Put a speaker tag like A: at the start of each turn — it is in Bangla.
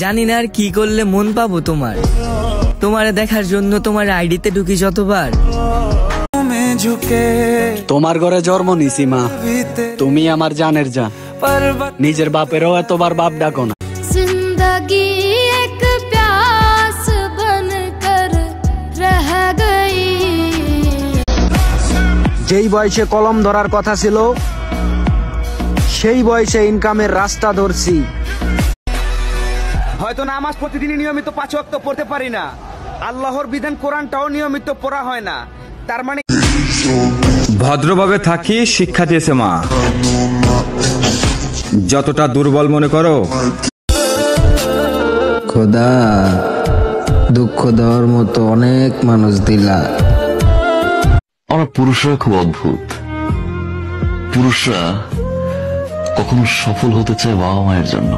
A: জানি না আর কি করলে মন পাবো তোমারে দেখার জন্য তোমার আইডিতে ঢুকি যতবার।
B: তোমার ঘরে জন্ম নিছি মা, তুমি আমার জানের জান, নিজের বাপেরও এতবার বাপ ডাকো না।
C: जिंदगी एक प्यास बनकर रह गई।
D: যেই বয়সে কলম ধরার কথা ছিল সেই বয়সে ইনকামের রাস্তা ধরছি। হয়তো নামাজ প্রতিদিনই নিয়মিত 5 ওয়াক্ত পড়তে পারি না, আল্লাহর বিধান কোরআনটাও নিয়মিত পড়া হয় না, তার মানে
E: ভদ্রভাবে থাকি শিক্ষা দিয়েছে মা। যতটা দুর্বল মনে করো।
D: খোদা, দুঃখ দেওয়ার মতো অনেক মানুষ দিলা।
F: আমরা পুরুষরা খুব অদ্ভুত। পুরুষরা কখনো সফল হতে চায় বাবা মায়ের জন্য।